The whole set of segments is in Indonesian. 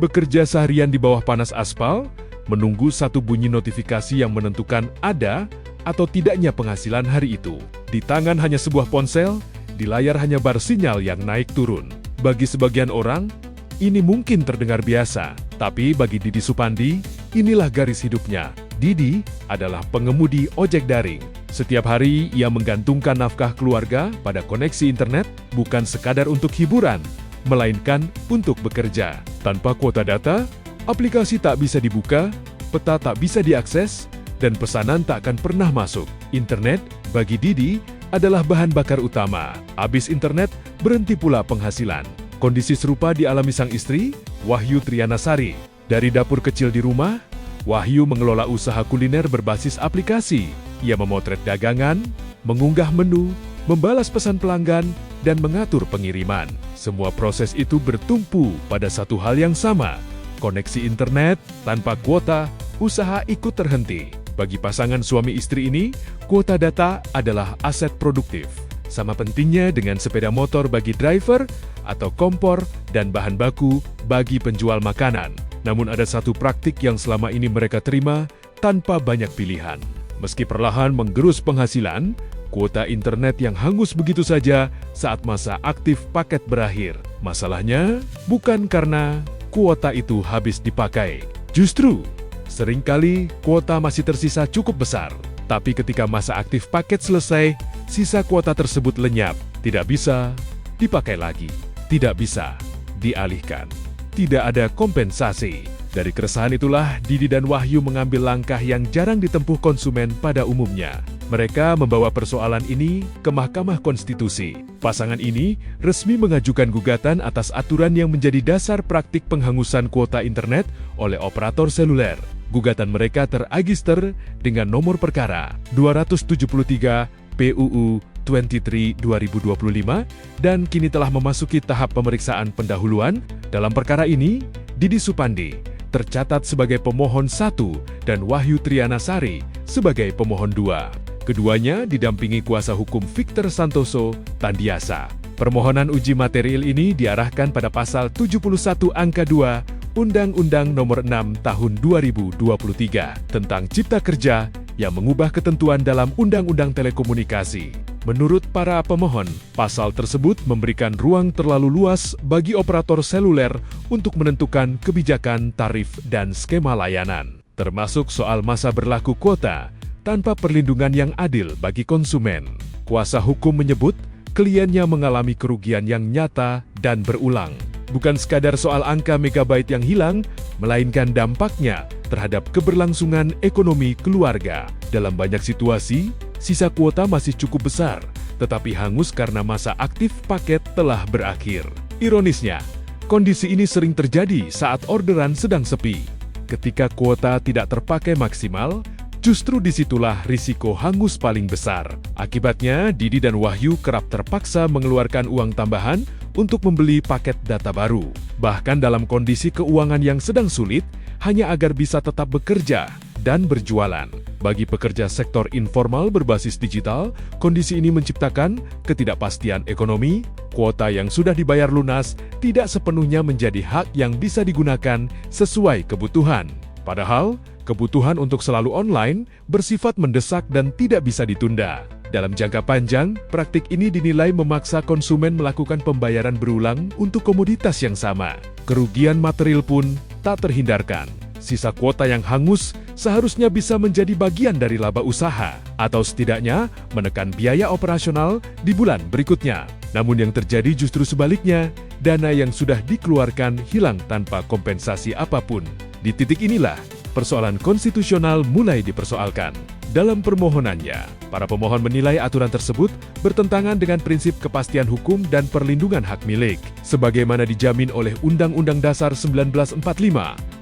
Bekerja seharian di bawah panas aspal, menunggu satu bunyi notifikasi yang menentukan ada atau tidaknya penghasilan hari itu. Di tangan hanya sebuah ponsel, di layar hanya bar sinyal yang naik turun. Bagi sebagian orang, ini mungkin terdengar biasa, tapi bagi Didi Supandi, inilah garis hidupnya. Didi adalah pengemudi ojek daring. Setiap hari ia menggantungkan nafkah keluarga pada koneksi internet, bukan sekadar untuk hiburan, melainkan untuk bekerja. Tanpa kuota data, aplikasi tak bisa dibuka, peta tak bisa diakses, dan pesanan tak akan pernah masuk. Internet, bagi Didi, adalah bahan bakar utama. Habis internet, berhenti pula penghasilan. Kondisi serupa dialami sang istri, Wahyu Trianasari. Dari dapur kecil di rumah, Wahyu mengelola usaha kuliner berbasis aplikasi. Ia memotret dagangan, mengunggah menu, membalas pesan pelanggan, dan mengatur pengiriman. Semua proses itu bertumpu pada satu hal yang sama. Koneksi internet, tanpa kuota, usaha ikut terhenti. Bagi pasangan suami istri ini, kuota data adalah aset produktif. Sama pentingnya dengan sepeda motor bagi driver, atau kompor dan bahan baku bagi penjual makanan. Namun ada satu praktik yang selama ini mereka terima tanpa banyak pilihan. Meski perlahan menggerus penghasilan, kuota internet yang hangus begitu saja saat masa aktif paket berakhir. Masalahnya bukan karena kuota itu habis dipakai. Justru, seringkali kuota masih tersisa cukup besar. Tapi ketika masa aktif paket selesai, sisa kuota tersebut lenyap. Tidak bisa dipakai lagi. Tidak bisa dialihkan. Tidak ada kompensasi. Dari keresahan itulah, Didi dan Wahyu mengambil langkah yang jarang ditempuh konsumen pada umumnya. Mereka membawa persoalan ini ke Mahkamah Konstitusi. Pasangan ini resmi mengajukan gugatan atas aturan yang menjadi dasar praktik penghangusan kuota internet oleh operator seluler. Gugatan mereka terregister dengan nomor perkara 273 PUU 23 2025 dan kini telah memasuki tahap pemeriksaan pendahuluan. Dalam perkara ini, Didi Supandi tercatat sebagai pemohon 1 dan Wahyu Trianasari sebagai pemohon 2. Keduanya didampingi kuasa hukum Victor Santoso Tandiasa. Permohonan uji material ini diarahkan pada pasal 71 angka 2 Undang-Undang Nomor 6 Tahun 2023 tentang Cipta Kerja yang mengubah ketentuan dalam Undang-Undang Telekomunikasi. Menurut para pemohon, pasal tersebut memberikan ruang terlalu luas bagi operator seluler untuk menentukan kebijakan tarif dan skema layanan, termasuk soal masa berlaku kuota, tanpa perlindungan yang adil bagi konsumen. Kuasa hukum menyebut, kliennya mengalami kerugian yang nyata dan berulang. Bukan sekadar soal angka megabyte yang hilang, melainkan dampaknya terhadap keberlangsungan ekonomi keluarga. Dalam banyak situasi, sisa kuota masih cukup besar, tetapi hangus karena masa aktif paket telah berakhir. Ironisnya, kondisi ini sering terjadi saat orderan sedang sepi. Ketika kuota tidak terpakai maksimal, justru disitulah risiko hangus paling besar. Akibatnya, Didi dan Wahyu kerap terpaksa mengeluarkan uang tambahan untuk membeli paket data baru. Bahkan dalam kondisi keuangan yang sedang sulit, hanya agar bisa tetap bekerja dan berjualan. Bagi pekerja sektor informal berbasis digital, kondisi ini menciptakan ketidakpastian ekonomi. Kuota yang sudah dibayar lunas tidak sepenuhnya menjadi hak yang bisa digunakan sesuai kebutuhan. Padahal, kebutuhan untuk selalu online bersifat mendesak dan tidak bisa ditunda. Dalam jangka panjang, praktik ini dinilai memaksa konsumen melakukan pembayaran berulang untuk komoditas yang sama. Kerugian material pun tak terhindarkan. Sisa kuota yang hangus seharusnya bisa menjadi bagian dari laba usaha, atau setidaknya menekan biaya operasional di bulan berikutnya. Namun yang terjadi justru sebaliknya, dana yang sudah dikeluarkan hilang tanpa kompensasi apapun. Di titik inilah, persoalan konstitusional mulai dipersoalkan. Dalam permohonannya, para pemohon menilai aturan tersebut bertentangan dengan prinsip kepastian hukum dan perlindungan hak milik. Sebagaimana dijamin oleh Undang-Undang Dasar 1945,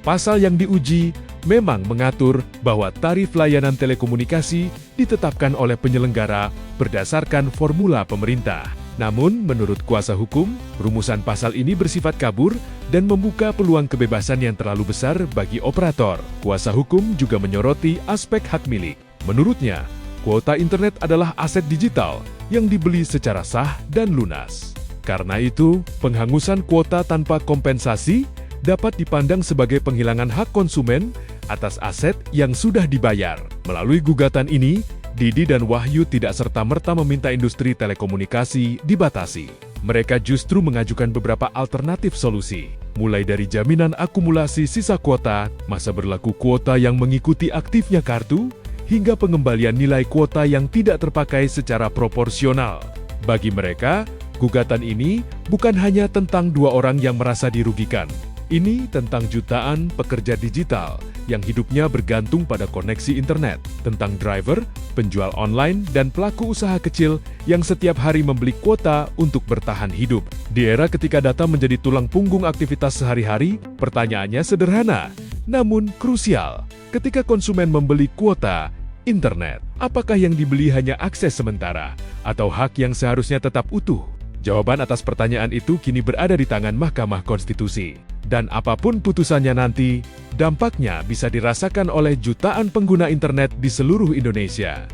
pasal yang diuji memang mengatur bahwa tarif layanan telekomunikasi ditetapkan oleh penyelenggara berdasarkan formula pemerintah. Namun, menurut kuasa hukum, rumusan pasal ini bersifat kabur dan membuka peluang kebebasan yang terlalu besar bagi operator. Kuasa hukum juga menyoroti aspek hak milik. Menurutnya, kuota internet adalah aset digital yang dibeli secara sah dan lunas. Karena itu, penghangusan kuota tanpa kompensasi dapat dipandang sebagai penghilangan hak konsumen atas aset yang sudah dibayar. Melalui gugatan ini, Didi dan Wahyu tidak serta-merta meminta industri telekomunikasi dibatasi. Mereka justru mengajukan beberapa alternatif solusi, mulai dari jaminan akumulasi sisa kuota, masa berlaku kuota yang mengikuti aktifnya kartu, hingga pengembalian nilai kuota yang tidak terpakai secara proporsional. Bagi mereka, gugatan ini bukan hanya tentang dua orang yang merasa dirugikan. Ini tentang jutaan pekerja digital yang hidupnya bergantung pada koneksi internet, tentang driver, penjual online, dan pelaku usaha kecil yang setiap hari membeli kuota untuk bertahan hidup. Di era ketika data menjadi tulang punggung aktivitas sehari-hari, pertanyaannya sederhana, namun krusial. Ketika konsumen membeli kuota internet, apakah yang dibeli hanya akses sementara, atau hak yang seharusnya tetap utuh? Jawaban atas pertanyaan itu kini berada di tangan Mahkamah Konstitusi. Dan apapun putusannya nanti, dampaknya bisa dirasakan oleh jutaan pengguna internet di seluruh Indonesia.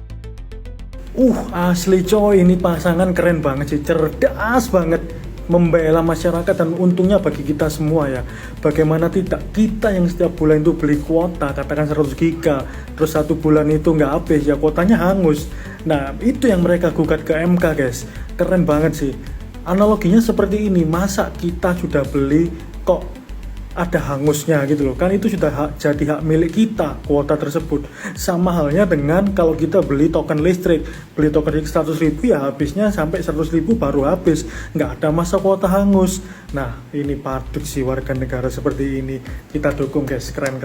Asli coy, ini pasangan keren banget sih, cerdas banget membela masyarakat, dan untungnya bagi kita semua ya. Bagaimana tidak, kita yang setiap bulan itu beli kuota, katakan 100 giga, terus 1 bulan itu nggak habis, ya kuotanya hangus. Nah, itu yang mereka gugat ke MK guys, keren banget sih. Analoginya seperti ini, masa kita sudah beli kok ada hangusnya gitu loh, kan itu sudah jadi hak milik kita kuota tersebut. Sama halnya dengan kalau kita beli token listrik 100.000 ya habisnya sampai 100.000 baru habis, nggak ada masa kuota hangus. Nah ini patut sih warga negara seperti ini kita dukung guys, keren.